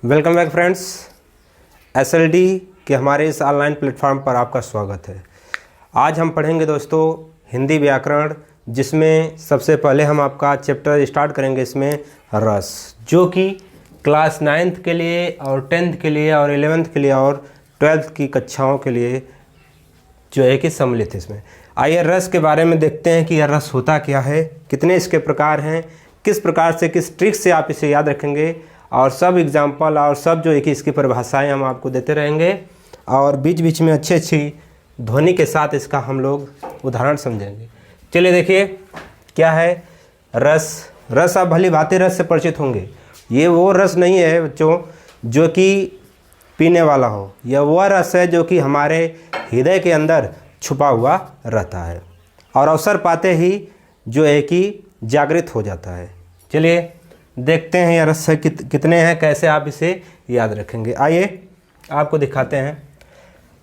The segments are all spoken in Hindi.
Welcome back friends. एसएलडी के हमारे इस ऑनलाइन प्लेटफॉर्म पर आपका स्वागत है। आज हम पढ़ेंगे दोस्तों हिंदी व्याकरण, जिसमें सबसे पहले हम आपका चैप्टर स्टार्ट करेंगे इसमें रस, जो कि क्लास 9th के लिए और 10th के लिए और 11th के लिए और 12th की कक्षाओं के लिए जो है कि सम्मिलित है इसमें। आइए रस के बारे में देखते हैं कि यह रस होता क्या है, कितने इसके प्रकार हैं, किस प्रकार से किस ट्रिक से आप इसे याद रखेंगे, और सब एग्जाम्पल और सब जो है कि इसकी परिभाषाएं हम आपको देते रहेंगे और बीच बीच में अच्छी अच्छी ध्वनि के साथ इसका हम लोग उदाहरण समझेंगे। चलिए देखिए क्या है रस। रस आप भली भांति रस से परिचित होंगे। ये वो रस नहीं है बच्चों जो कि पीने वाला हो, यह वह रस है जो कि हमारे हृदय के अंदर छुपा हुआ रहता है और अवसर पाते ही जो है कि जागृत हो जाता है। चलिए देखते हैं यह रस कितने हैं, कैसे आप इसे याद रखेंगे। आइए आपको दिखाते हैं।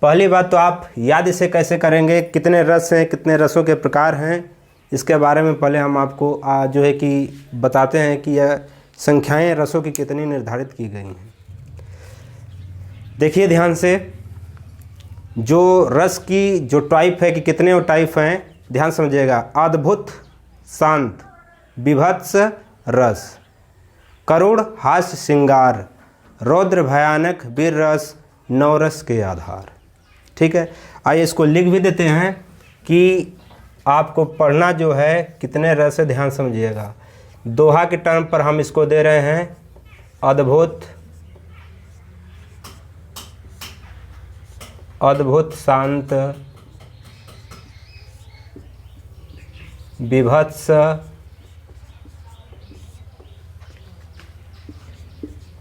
पहली बात तो आप याद इसे कैसे करेंगे, कितने रस हैं, कितने रसों के प्रकार हैं, इसके बारे में पहले हम आपको जो है कि बताते हैं कि यह संख्याएं रसों की कितनी निर्धारित की गई हैं। देखिए ध्यान से, जो रस की जो टाइप है कि कितने टाइप हैं, ध्यान समझिएगा। अद्भुत, शांत, बीभत्स रस, करुण, हास्य, श्रृंगार, रौद्र, भयानक, वीर रस, नवरस के आधार। ठीक है, आइए इसको लिख भी देते हैं कि आपको पढ़ना जो है कितने रस है, ध्यान समझिएगा। दोहा के टर्म पर हम इसको दे रहे हैं अद्भुत, अद्भुत, शांत, बीभत्स,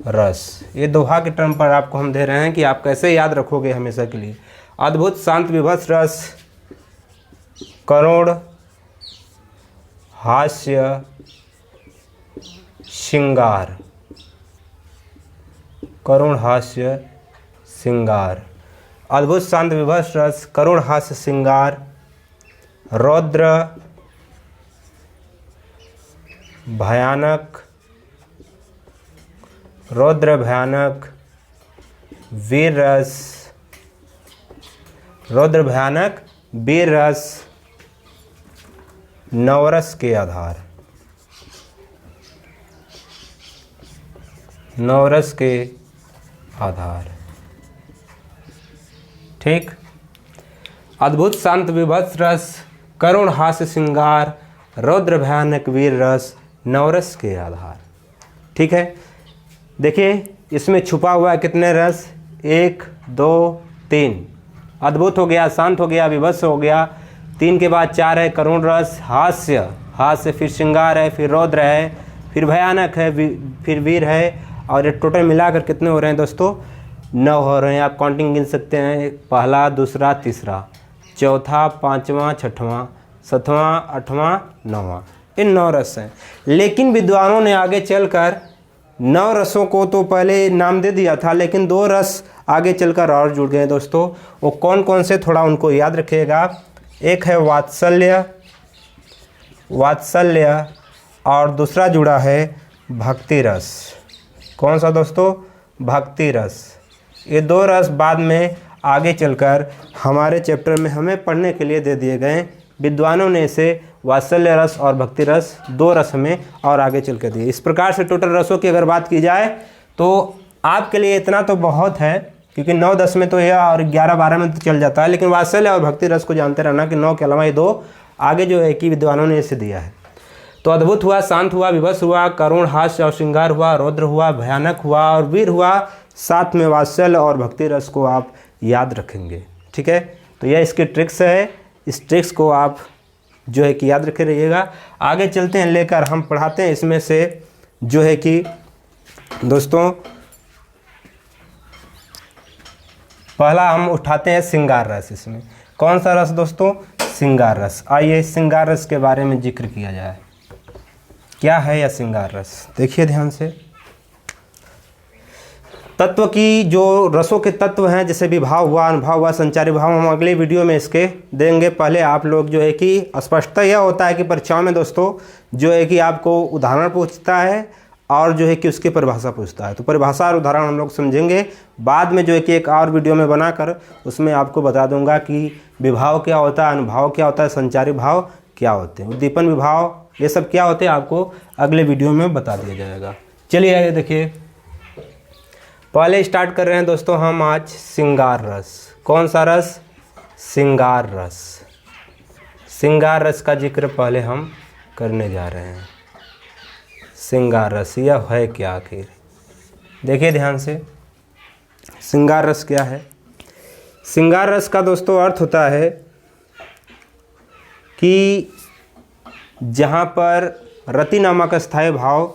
रस। ये दोहा के टर्म पर आपको हम दे रहे हैं कि आप कैसे याद रखोगे हमेशा के लिए। अद्भुत, शांत, बीभत्स रस, करुण, हास्य, श्रृंगार, करुण, हास्य, श्रृंगार। अद्भुत, शांत, बीभत्स रस, करुण, हास्य, श्रृंगार, रौद्र, भयानक, रौद्र, भयानक, वीर रस, रौद्र, भयानक, वीर रस, नवरस के आधार, नवरस के आधार। ठीक, अद्भुत, शांत, बीभत्स रस, करुण, हास्य, श्रृंगार, रौद्र, भयानक, वीर रस, नवरस के आधार। ठीक है, देखिए इसमें छुपा हुआ है कितने रस, 1 2 3। अद्भुत हो गया, शांत हो गया, विभत्स हो गया। 3 के बाद 4 है करुण रस, हास्य, हास्य, फिर श्रृंगार है, फिर रौद्र है, फिर भयानक है, फिर वीर है। और ये टोटल मिलाकर कितने हो रहे हैं दोस्तों, 9 हो रहे हैं। आप काउंटिंग गिन सकते हैं, पहला, दूसरा, तीसरा, चौथा, पाँचवा, छठवां, सातवां, आठवां, नौवां। इन 9 रस हैं। लेकिन विद्वानों ने आगे चलकर 9 रसों को तो पहले नाम दे दिया था, लेकिन 2 रस आगे चलकर और जुड़ गए दोस्तों। वो कौन कौन से, थोड़ा उनको याद रखिएगा। एक है वात्सल्य, वात्सल्य, और दूसरा जुड़ा है भक्ति रस। कौन सा दोस्तों, भक्ति रस। ये 2 रस बाद में आगे चलकर हमारे चैप्टर में हमें पढ़ने के लिए दे दिए गए। विद्वानों ने इसे वात्सल्य रस और भक्ति रस 2 रस में और आगे चल कर दिए। इस प्रकार से टोटल रसों की अगर बात की जाए तो आपके लिए इतना तो बहुत है, क्योंकि 9 10 में तो यह और 11 12 में तो चल जाता है। लेकिन वात्सल्य और भक्ति रस को जानते रहना कि 9 के अलावा ये 2 आगे जो है कि विद्वानों ने इसे दिया है। तो अद्भुत हुआ, शांत हुआ, विभत्स हुआ, करुण, हास्य और श्रृंगार हुआ, रौद्र हुआ, भयानक हुआ और वीर हुआ। साथ में वात्सल्य और भक्ति रस को आप याद रखेंगे। ठीक है, तो यह इसकी ट्रिक्स है। इस ट्रिक्स को आप जो है कि याद रखे रहिएगा। आगे चलते हैं, लेकर हम पढ़ाते हैं इसमें से जो है कि दोस्तों पहला हम उठाते हैं श्रृंगार रस। इसमें कौन सा रस दोस्तों, श्रृंगार रस। आइए श्रृंगार रस के बारे में जिक्र किया जाए। क्या है यह श्रृंगार रस, देखिए ध्यान से। तत्व की जो रसों के तत्व हैं, जैसे विभाव हुआ, अनुभाव हुआ, संचारी भाव, हम अगले वीडियो में इसके देंगे। पहले आप लोग जो है कि स्पष्टता यह होता है कि परीक्षाओं में दोस्तों जो है कि आपको उदाहरण पूछता है और जो है कि उसकी परिभाषा पूछता है। तो परिभाषा और उदाहरण हम लोग समझेंगे, बाद में जो है कि एक और वीडियो में बनाकर उसमें आपको बता दूंगा कि विभाव क्या होता है, अनुभाव क्या होता है, संचारी भाव क्या होते हैं, उद्दीपन विभाव ये सब क्या होते हैं, आपको अगले वीडियो में बता दिया जाएगा। चलिए आइए देखिए, पहले स्टार्ट कर रहे हैं दोस्तों हम आज श्रृंगार रस। कौन सा रस? श्रृंगार रस। श्रृंगार रस का जिक्र पहले हम करने जा रहे हैं। श्रृंगार रस यह है क्या आखिर? देखिए ध्यान से, श्रृंगार रस क्या है? श्रृंगार रस का दोस्तों अर्थ होता है कि जहाँ पर रति नामक स्थायी भाव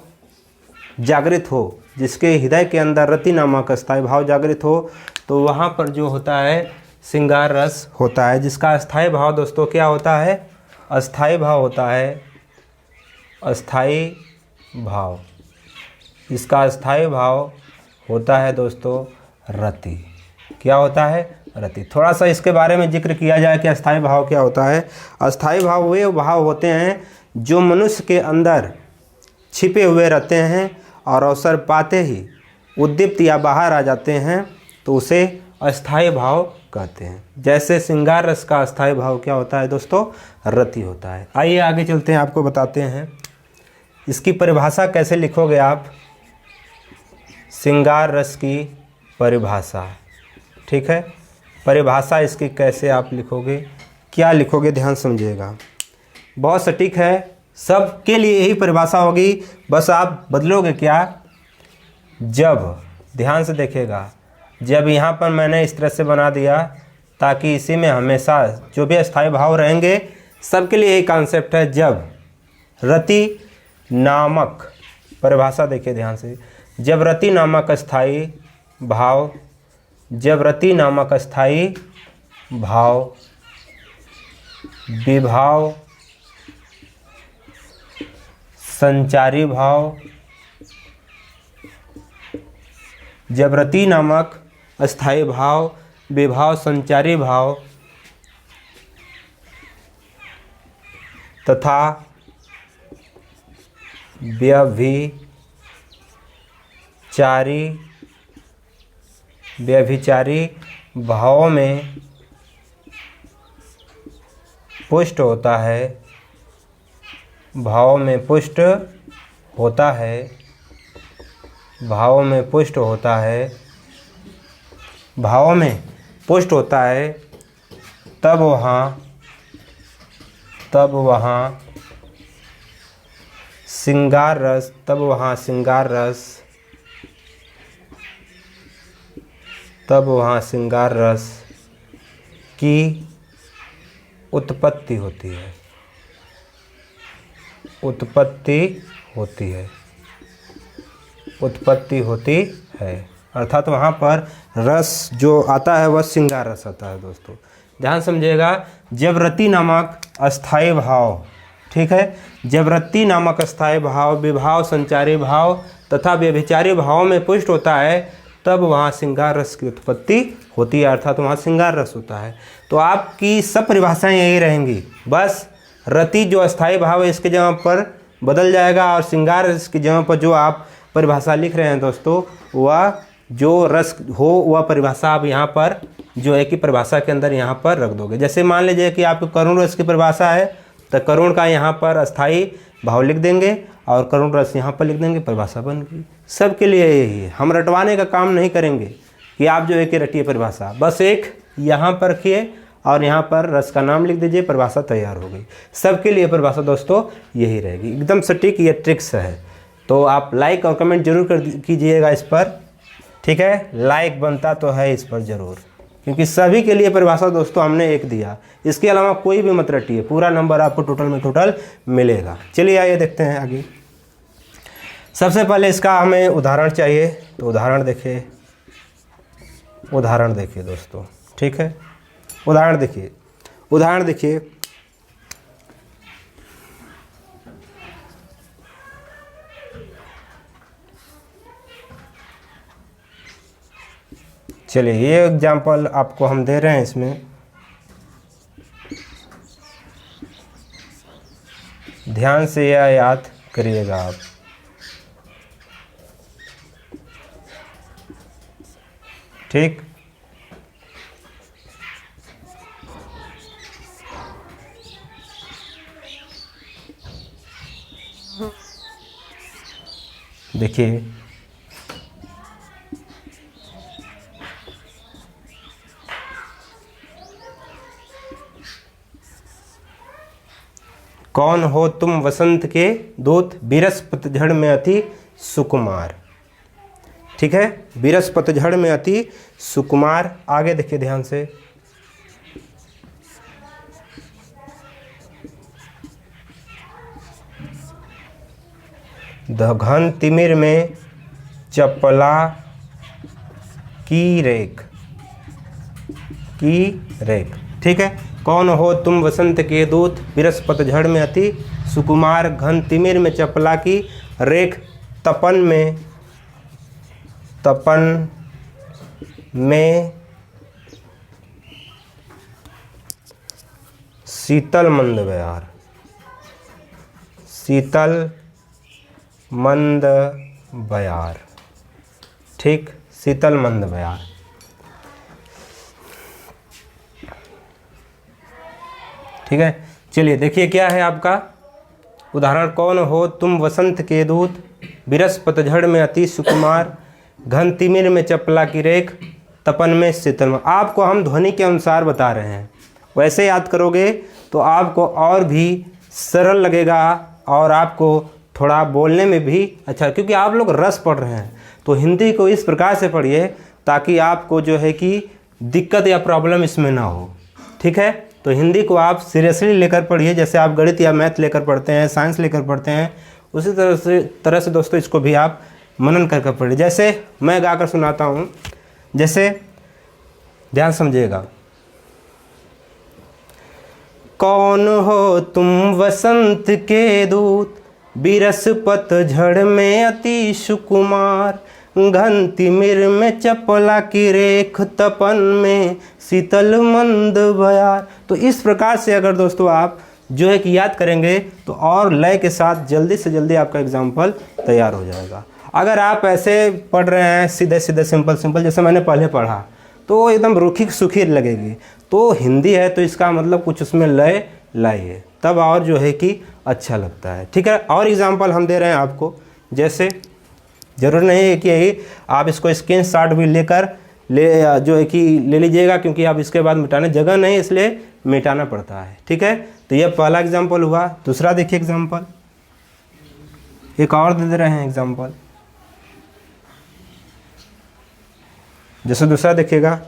जागृत हो, जिसके हृदय के अंदर रति नामक स्थायी भाव जागृत हो, तो वहाँ पर जो होता है श्रृंगार रस होता है, जिसका स्थायी भाव दोस्तों क्या होता है? अस्थाई भाव होता है। अस्थाई भाव, इसका स्थायी भाव होता है दोस्तों रति। क्या होता है? रति। थोड़ा सा इसके बारे में जिक्र किया जाए कि अस्थाई भाव क्या होता है। अस्थाई भाव वे भाव होते हैं जो मनुष्य के अंदर छिपे हुए रहते हैं और अवसर पाते ही उद्दीप्त या बाहर आ जाते हैं, तो उसे अस्थाई भाव कहते हैं। जैसे श्रृंगार रस का अस्थाई भाव क्या होता है दोस्तों? रति होता है। आइए आगे चलते हैं, आपको बताते हैं इसकी परिभाषा कैसे लिखोगे आप। श्रृंगार रस की परिभाषा, ठीक है, परिभाषा इसकी कैसे आप लिखोगे, क्या लिखोगे, ध्यान समझिएगा, बहुत सटीक है, सबके लिए यही परिभाषा होगी, बस आप बदलोगे क्या? जब, ध्यान से देखिएगा, जब यहाँ पर मैंने इस तरह से बना दिया ताकि इसी में हमेशा जो भी अस्थायी भाव रहेंगे सबके लिए यही कॉन्सेप्ट है। जब रति नामक, परिभाषा देखिए ध्यान से, जब रति नामक अस्थायी भाव, जब रति नामक अस्थायी भाव विभाव संचारी भाव, जब रति नामक अस्थायी भाव विभाव संचारी भाव तथा व्यभिचारी भावों में पुष्ट होता है, भाव में पुष्ट होता है, भाव में पुष्ट होता है, भाव में पुष्ट होता है, तब वहाँ श्रृंगार रस, तब वहाँ श्रृंगार रस, तब वहाँ श्रृंगार रस की उत्पत्ति होती है, उत्पत्ति होती है, उत्पत्ति होती है, अर्थात वहाँ पर रस जो आता है वह श्रृंगार रस आता है दोस्तों। ध्यान समझिएगा, जब रति नामक अस्थायी भाव, ठीक है, जब रति नामक अस्थायी भाव विभाव संचारी भाव तथा व्यभिचारी भाव में पुष्ट होता है, तब वहाँ श्रृंगार रस की उत्पत्ति होती है, अर्थात वहाँ श्रृंगार रस होता है। तो आपकी सब परिभाषाएं यही रहेंगी, बस रति जो अस्थायी भाव है इसके जगह पर बदल जाएगा और श्रृंगार रस की जगह पर जो आप परिभाषा लिख रहे हैं दोस्तों, वह जो रस हो वह परिभाषा आप यहाँ पर जो है कि परिभाषा के अंदर यहाँ पर रख दोगे। जैसे मान लीजिए कि आपको करुण रस की परिभाषा है, तो करुण का यहाँ पर अस्थायी भाव लिख देंगे और करुण रस यहाँ पर लिख देंगे, परिभाषा बन गई। सबके लिए यही है, हम रटवाने का काम नहीं करेंगे कि आप जो है कि रटिए परिभाषा, बस एक यहाँ पर रखिए और यहाँ पर रस का नाम लिख दीजिए, परिभाषा तैयार हो गई। सबके लिए परिभाषा दोस्तों यही रहेगी, एकदम सटीक ये ट्रिक्स है। तो आप लाइक और कमेंट जरूर कीजिएगा इस पर, ठीक है, लाइक बनता तो है इस पर ज़रूर, क्योंकि सभी के लिए परिभाषा दोस्तों हमने एक दिया, इसके अलावा कोई भी मत रटिए, पूरा नंबर आपको टोटल में टोटल मिलेगा। चलिए आइए देखते हैं आगे। सबसे पहले इसका हमें उदाहरण चाहिए, तो उदाहरण देखिए, उदाहरण देखिए दोस्तों, ठीक है, उदाहरण देखिए, उदाहरण देखिए, चलिए ये एग्जाम्पल आपको हम दे रहे हैं, इसमें ध्यान से यह याद करिएगा आप। ठीक। देखिए कौन हो तुम वसंत के दूत, बिरस पतझड़ में अति सुकुमार। ठीक है, बिरस पतझड़ में अति सुकुमार। आगे देखिए ध्यान से, घन तिमिर में चपला की रेख, ठीक है। कौन हो तुम वसंत के दूत, बिरस पतझड़ में अति सुकुमार, घन तिमिर में चपला की रेख, तपन में शीतल मंद बयार, ठीक, शीतल मंद बयार। ठीक है, चलिए देखिए क्या है आपका उदाहरण। कौन हो तुम वसंत के दूत, बिरस पतझड़ में अति सुकुमार, घन तिमिर में चपला की रेख, तपन में शीतल। आपको हम ध्वनि के अनुसार बता रहे हैं, वैसे याद करोगे तो आपको और भी सरल लगेगा और आपको थोड़ा बोलने में भी अच्छा, क्योंकि आप लोग रस पढ़ रहे हैं। तो हिंदी को इस प्रकार से पढ़िए ताकि आपको जो है कि दिक्कत या प्रॉब्लम इसमें ना हो। ठीक है, तो हिंदी को आप सीरियसली लेकर पढ़िए, जैसे आप गणित या मैथ लेकर पढ़ते हैं, साइंस लेकर पढ़ते हैं, उसी तरह से दोस्तों इसको भी आप मनन करके पढ़िए। जैसे मैं गाकर सुनाता हूँ, जैसे ध्यान समझिएगा। कौन हो तुम वसंत के दूत, बिरस पतझड़ में अति सुकुमार, घन तिमिर में चपला की रेख, तपन में शीतल मंद बयार। तो इस प्रकार से अगर दोस्तों आप जो है कि याद करेंगे तो और लय के साथ जल्दी से जल्दी आपका एग्जाम्पल तैयार हो जाएगा। अगर आप ऐसे पढ़ रहे हैं सीधे सीधे सिंपल जैसे मैंने पहले पढ़ा तो एकदम रूखी सूखी लगेगी। तो हिंदी है तो इसका मतलब कुछ उसमें लय लाइए, तब और जो है कि अच्छा लगता है। ठीक है, और एग्जाम्पल हम दे रहे हैं आपको। जैसे ज़रूर नहीं है कि यही आप इसको स्क्रीनशॉट भी लेकर जो है कि ले लीजिएगा, क्योंकि आप इसके बाद मिटाने जगह नहीं, इसलिए मिटाना पड़ता है। ठीक है, तो यह पहला एग्जाम्पल हुआ। दूसरा देखिए एग्जाम्पल, एक और दे रहे हैं एग्जाम्पल। जैसे दूसरा देखिएगा,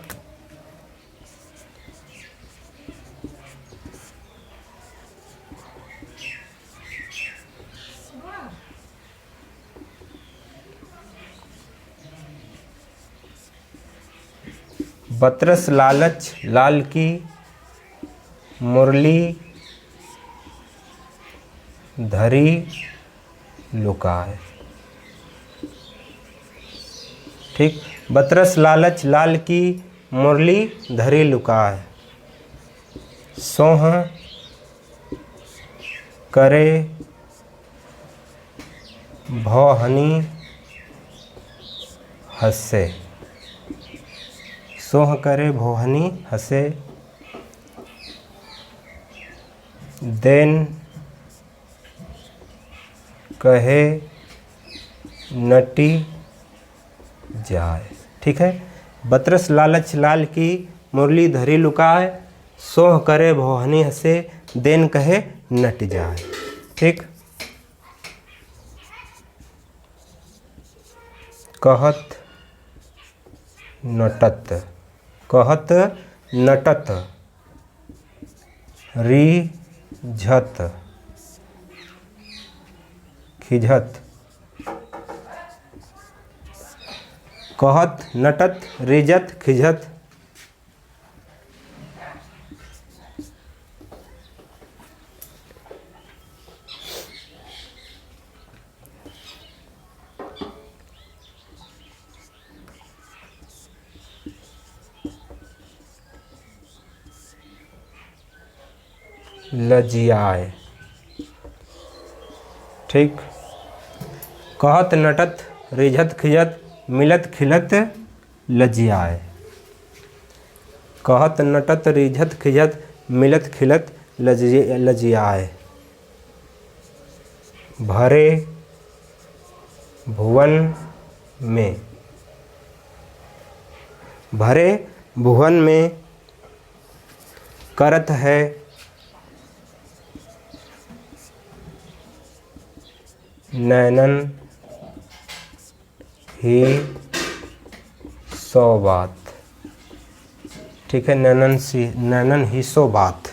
बतरस लालच लाल की मुरली धरी लुकाए। ठीक, बतरस लालच लाल की मुरली धरी लुकाए, सोह करे भौहनी हंसे, सोह करे भौहनी हंसे, देन कहे नटी जाए। ठीक है, बतरस लालच लाल की मुरली धरी लुकाए, सोह करे भौहनी हंसे, देन कहे नट जाए। ठीक, कहत नटत, कहत नटत रिझत खिझत, कहत नटत रिझत खिझत, लजियाए। ठीक, कहत नटत रिझत खिझत, मिलत खिलत लजियाए। कहत नटत रिझत खिझत मिलत खिलत लजियाए। भरे भुवन में, भरे भुवन में करत है नैनन ही सौ बात। ठीक है, नैनन ही सौ बात।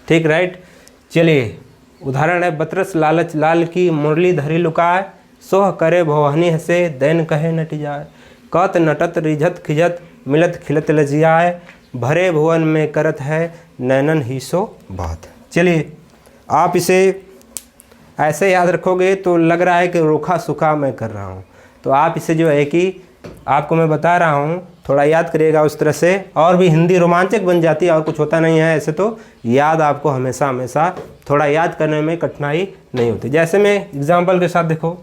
ठीक, राइट। चलिए उदाहरण है, बतरस लालच लाल की मुरली धरी लुकाए, सोह करे भवहनी हसे दैन कहे नट जाए। कत नटत रिझत खिझत मिलत खिलत लजियाए, भरे भुवन में करत है नैनन ही सो बात। चलिए आप इसे ऐसे याद रखोगे तो लग रहा है कि रोखा सूखा मैं कर रहा हूँ, तो आप इसे जो है कि आपको मैं बता रहा हूँ थोड़ा याद करिएगा उस तरह से, और भी हिंदी रोमांचक बन जाती है और कुछ होता नहीं है। ऐसे तो याद आपको हमेशा हमेशा थोड़ा याद करने में कठिनाई नहीं होती। जैसे मैं एग्जाम्पल के साथ देखो,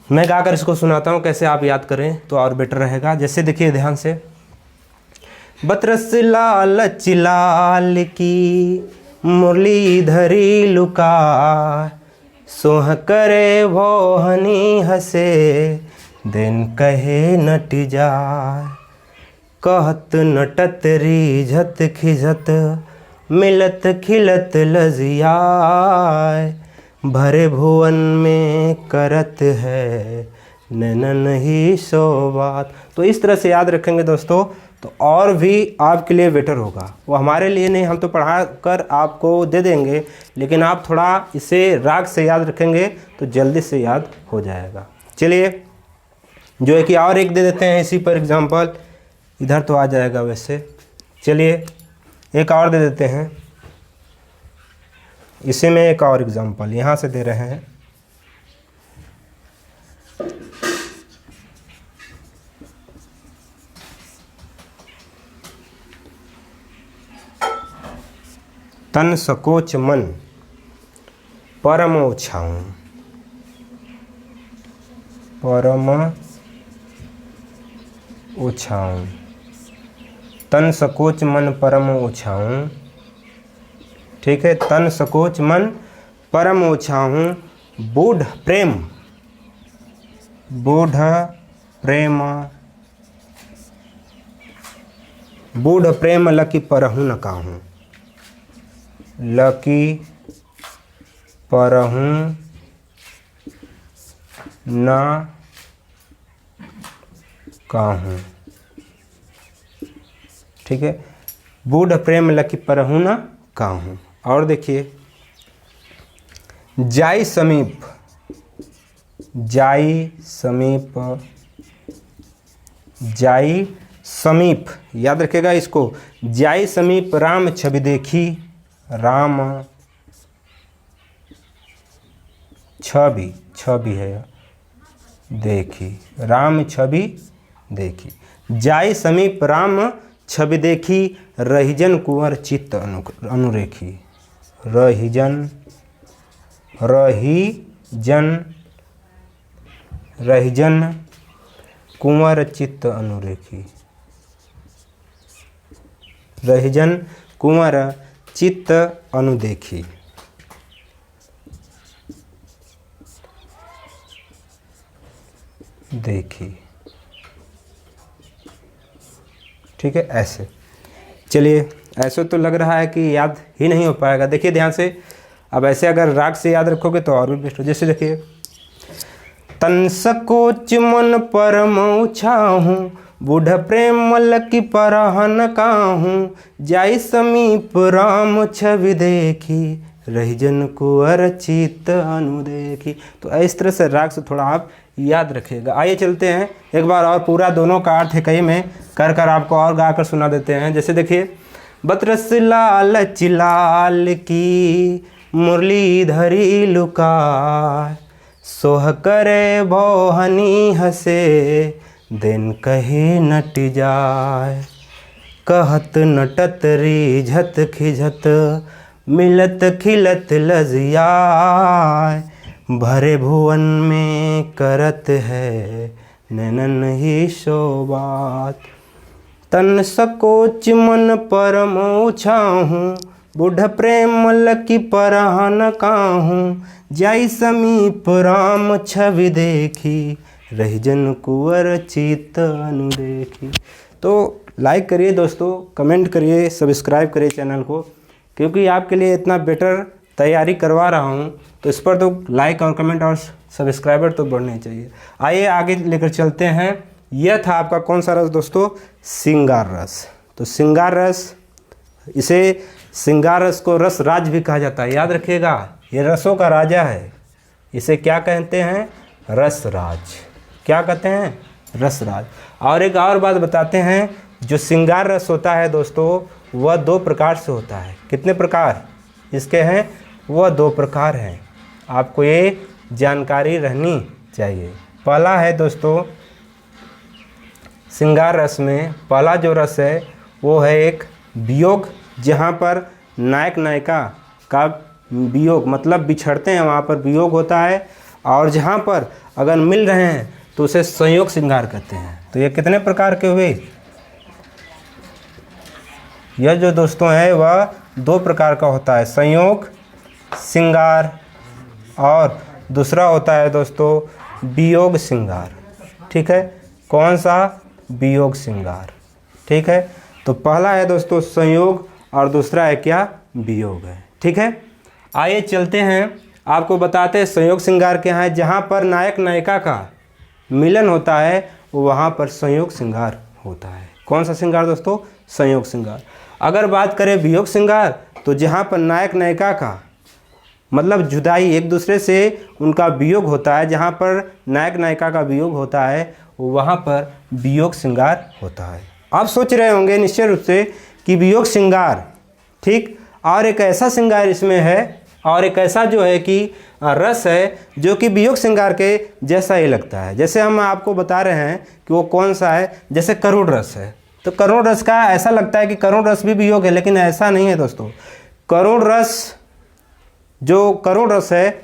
मैं गाकर इसको सुनाता हूँ, कैसे आप याद करें तो और बेटर रहेगा। जैसे देखिए ध्यान से, बतरस लालच लाल की मुरली धरी लुका, सोह करे भोहनी हसे दिन कहे नट जाए। कहत नटत रिझत खिझत मिलत खिलत लजियाए, भरे भुवन में करत है नैनन ही सो बात। तो इस तरह से याद रखेंगे दोस्तों तो और भी आपके लिए बेटर होगा। वो हमारे लिए नहीं, हम तो पढ़ा कर आपको दे देंगे, लेकिन आप थोड़ा इसे राग से याद रखेंगे तो जल्दी से याद हो जाएगा। चलिए जो है कि और एक दे देते हैं इसी पर एग्जाम्पल, इधर तो आ जाएगा वैसे। चलिए एक और दे देते हैं, इसी में एक और एग्जाम्पल यहाँ से दे रहे हैं। तन सकोच मन परम ओछाऊं, परम ओछाऊं। तन सकोच मन परम ओछाऊं। ठीक है, तन सकोच मन परम ओछाऊं, बूढ़ प्रेम, बूढ़ प्रेम, बूढ़ प्रेम लकी परहु न काहूं, लकी परहु न काहूं। ठीक है, बूढ़ प्रेम लकी परहु न काहूं। और देखिए, जाई समीप, जाई समीप, जाई समीप, याद रखेगा इसको। जाई समीप राम छवि देखी, राम छवि, छवि है देखी, राम छवि देखी। जाई समीप राम छवि देखी, रहिजन कुंवर चित्त अनुरेखी। रहिजन, रहिजन, रहिजन कुंवर चित्त अनुरेखी, रहिजन कुंवर चित्त अनुदेखी। देखी। ठीक है, ऐसे। चलिए ऐसे तो लग रहा है कि याद ही नहीं हो पाएगा। देखिए ध्यान से, अब ऐसे अगर राग से याद रखोगे तो और भी बेस्ट हो। जैसे देखिए, तन सकोच मन परम उछाहूं, बूढ़ प्रेम लकी परहन काहूं, जाई समीप राम छवि देखी, रहिजन कुंवर चित्त अनुदेखी। तो इस तरह से राग से थोड़ा आप याद रखिएगा। आइए चलते हैं एक बार और पूरा दोनों का अर्थ कई में कर कर आपको और गा कर सुना देते हैं। जैसे देखिए, बतरस लालच लाल की मुरली धरी लुकाए, सोह करे भोहनी हसे दिन कहे नट जाए। कहत नटत रिझत खिझत मिलत खिलत लजियाए, भरे भुवन में करत है नैनन ही सो बात। तन सकोच मन परम ओछाहूँ, बुढ़ प्रेम लकी परहन काहूँ, जाई समीप राम छवि देखी, रही जन कुंवर चित अनुदेखी। तो लाइक करिए दोस्तों, कमेंट करिए, सब्सक्राइब करिए चैनल को, क्योंकि आपके लिए इतना बेटर तैयारी करवा रहा हूँ, तो इस पर तो लाइक और कमेंट और सब्सक्राइबर तो बढ़ने चाहिए। आइए आगे लेकर चलते हैं। यह था आपका कौन सा रस दोस्तों? श्रृंगार रस। तो श्रृंगार रस, इसे श्रृंगार रस को रस राज भी कहा जाता है, याद रखिएगा, ये रसों का राजा है। इसे क्या कहते हैं? रस राज। क्या कहते हैं? रस राज। और एक और बात बताते हैं, जो श्रृंगार रस होता है दोस्तों, वह 2 प्रकार से होता है। कितने प्रकार इसके हैं? वह 2 प्रकार हैं। आपको ये जानकारी रहनी चाहिए। पहला है दोस्तों, श्रृंगार रस में पहला जो रस है वो है एक वियोग, जहाँ पर नायक नायिका का वियोग, मतलब बिछड़ते हैं वहाँ पर वियोग होता है। और जहाँ पर अगर मिल रहे हैं तो उसे संयोग श्रृंगार कहते हैं। तो ये कितने प्रकार के हुए? यह जो दोस्तों है वह 2 प्रकार का होता है, संयोग श्रृंगार, और दूसरा होता है दोस्तों वियोग श्रृंगार। ठीक है, कौन सा? वियोग श्रृंगार। ठीक है, तो पहला है दोस्तों संयोग और दूसरा है क्या? वियोग है। ठीक है, आइए चलते हैं, आपको बताते हैं संयोग श्रृंगार क्या है। जहाँ पर नायक नायिका का मिलन होता है वहाँ पर संयोग श्रृंगार होता है। कौन सा श्रृंगार दोस्तों? संयोग श्रृंगार। अगर बात करें वियोग श्रृंगार, तो जहाँ पर नायक नायिका का मतलब जुदाई, एक दूसरे से उनका वियोग होता है, जहाँ पर नायक नायिका का वियोग होता है वहाँ पर वियोग श्रृंगार होता है। आप सोच रहे होंगे निश्चय रूप से कि वियोग श्रृंगार, ठीक, और एक ऐसा श्रृंगार इसमें है, और एक ऐसा जो है कि रस है जो कि वियोग श्रृंगार के जैसा ही लगता है। जैसे हम आपको बता रहे हैं कि वो कौन सा है, जैसे करुण रस है, तो करुण रस का ऐसा लगता है कि करुण रस भी वियोग है, लेकिन ऐसा नहीं है दोस्तों। करुण रस, जो करुण रस है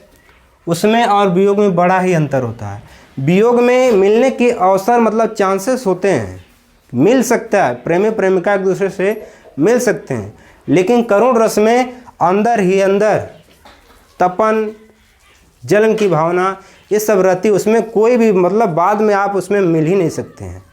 उसमें और वियोग में बड़ा ही अंतर होता है। वियोग में मिलने के अवसर मतलब चांसेस होते हैं, मिल सकता है, प्रेमी प्रेमिका एक दूसरे से मिल सकते हैं, लेकिन करुण रस में अंदर ही अंदर तपन, जलन की भावना, ये सब रहती, उसमें कोई भी मतलब बाद में आप उसमें मिल ही नहीं सकते हैं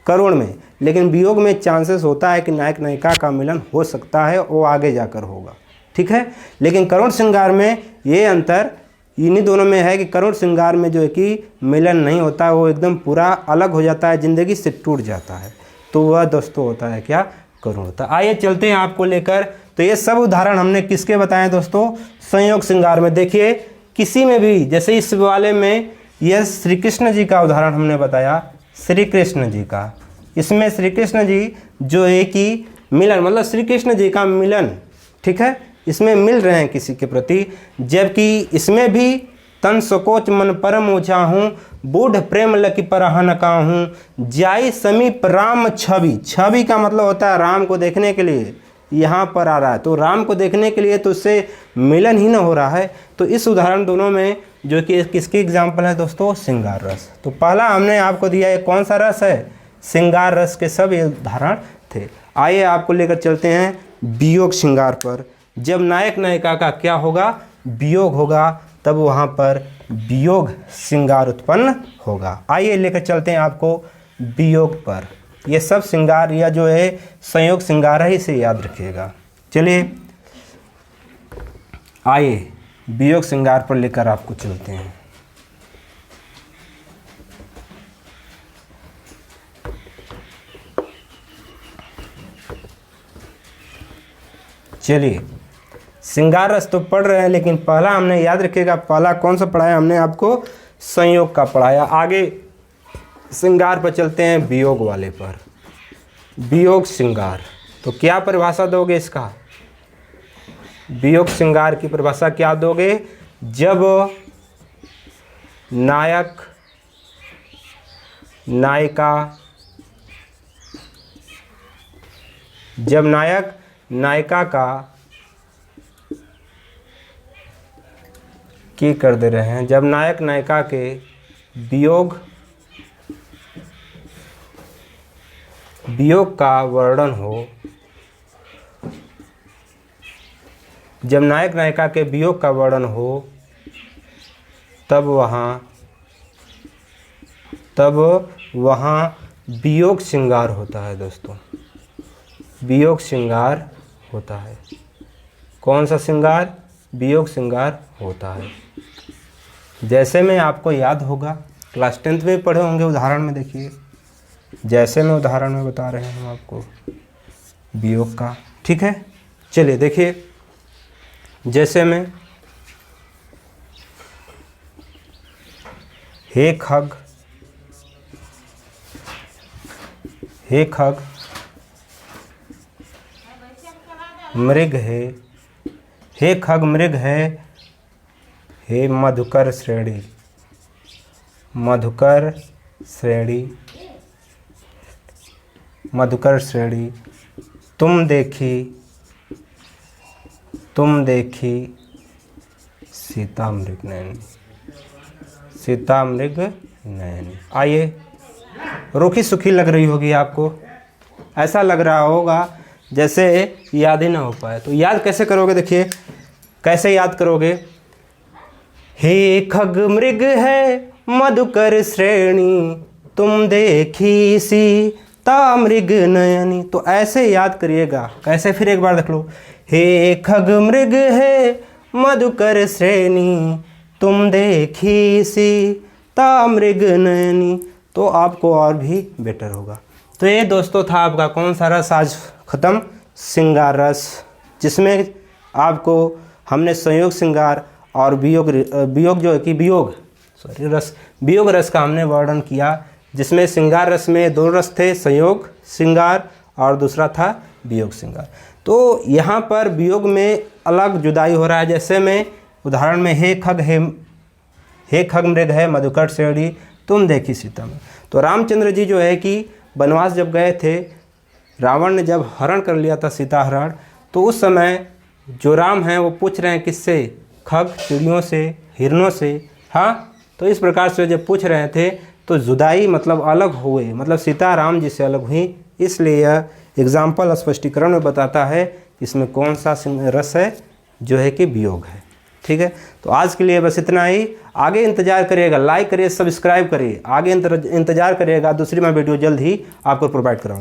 करुण में। लेकिन वियोग में चांसेस होता है कि नायक नायिका का मिलन हो सकता है, वो आगे जाकर होगा। ठीक है, लेकिन करुण श्रृंगार में ये अंतर इन्हीं दोनों में है कि करुण श्रृंगार में जो है कि मिलन नहीं होता है, वो एकदम पूरा अलग हो जाता है, ज़िंदगी से टूट जाता है। तो वह दोस्तों होता है क्या? करुण होता है। आइए चलते हैं आपको लेकर। तो ये सब उदाहरण हमने किसके बताए दोस्तों? संयोग श्रृंगार में। देखिए किसी में भी, जैसे इस वाले में यह श्री कृष्ण जी का उदाहरण हमने बताया, श्री कृष्ण जी का। इसमें श्री कृष्ण जी जो है कि मिलन, मतलब श्री कृष्ण जी का मिलन, ठीक है, इसमें मिल रहे हैं किसी के प्रति, जबकि इसमें भी तन सकोच मन परम ऊँचाहूँ, बूढ़ प्रेम लकी परहन काहूँ, जाई समीप राम छवि। छवि का मतलब होता है राम को देखने के लिए यहाँ पर आ रहा है, तो राम को देखने के लिए तो उससे मिलन ही न हो रहा है। तो इस उदाहरण दोनों में जो कि किसकी एग्जाम्पल है दोस्तों? श्रृंगार रस। तो पहला हमने आपको दिया है, कौन सा रस है? श्रृंगार रस के सब ये उदाहरण थे। आइए आपको लेकर चलते हैं वियोग श्रृंगार पर। जब नायक नायिका का क्या होगा? वियोग होगा, तब वहाँ पर वियोग श्रृंगार उत्पन्न होगा। आइए लेकर चलते हैं आपको वियोग पर। ये सब श्रृंगार या जो है संयोग श्रृंगार है, इसे याद रखिएगा। चलिए आइए वियोग श्रृंगार पर लेकर आपको चलते हैं। चलिए श्रृंगार रस तो पढ़ रहे हैं, लेकिन पहला हमने याद रखिएगा, पहला कौन सा पढ़ाया हमने आपको? संयोग का पढ़ाया। आगे श्रृंगार पर चलते हैं, वियोग वाले पर। वियोग श्रृंगार, तो क्या परिभाषा दोगे इसका? वियोग श्रृंगार की परिभाषा क्या दोगे? जब नायक नायिका का की कर दे रहे हैं, जब नायक नायिका के वियोग वियोग का वर्णन हो, जब नायक नायिका के वियोग का वर्णन हो तब वहाँ वियोग श्रृंगार होता है दोस्तों, वियोग श्रृंगार होता है। कौन सा श्रृंगार? वियोग श्रृंगार होता है। जैसे में आपको याद होगा, क्लास 10th में पढ़े होंगे, उदाहरण में देखिए, जैसे में उदाहरण में बता रहे हैं हम आपको वियोग का। ठीक है, चलिए देखिए, जैसे में हे खग मृग है, हे खग मृग है, हे मधुकर श्रेणी, मधुकर श्रेणी, तुम देखी सीता मृग नयनी। आइए, रूखी सूखी लग रही होगी आपको, ऐसा लग रहा होगा जैसे याद ही ना हो पाए। तो याद कैसे करोगे? देखिए कैसे याद करोगे। हे खग मृग है मधुकर श्रेणी, तुम देखी सीता मृग नयनी। तो ऐसे याद करिएगा। कैसे? फिर एक बार देख लो। हे खग मृग है मधुकर श्रेणी, तुम देखी सीता मृग नयनी। तो आपको और भी बेटर होगा। तो ये दोस्तों था आपका कौन सा रस आज ख़त्म? श्रृंगार रस, जिसमें आपको हमने संयोग श्रृंगार और वियोग जो है कि वियोग रस का हमने वर्णन किया, जिसमें श्रृंगार रस में 2 रस थे, संयोग श्रृंगार और दूसरा था वियोग श्रृंगार। तो यहाँ पर वियोग में अलग जुदाई हो रहा है। जैसे में उदाहरण में हे खग मृग है मधुकर श्रेणी, तुम देखी सीता में। तो रामचंद्र जी जो है कि वनवास जब गए थे, रावण ने जब हरण कर लिया था सीता हरण, तो उस समय जो राम हैं वो पूछ रहे हैं किससे? खग, चिड़ियों से, हिरणों से। हाँ, तो इस प्रकार से जब पूछ रहे थे तो जुदाई मतलब अलग हुए, मतलब सीता राम जी से अलग हुई। इसलिए यह एग्जाम्पल स्पष्टीकरण में बताता है इसमें कौन सा रस है जो है कि वियोग है। ठीक है, तो आज के लिए बस इतना ही। आगे इंतजार करिएगा, लाइक करिए, सब्सक्राइब करिए, आगे इंतजार करिएगा। दूसरी मैं वीडियो जल्द ही आपको प्रोवाइड कराऊंगा।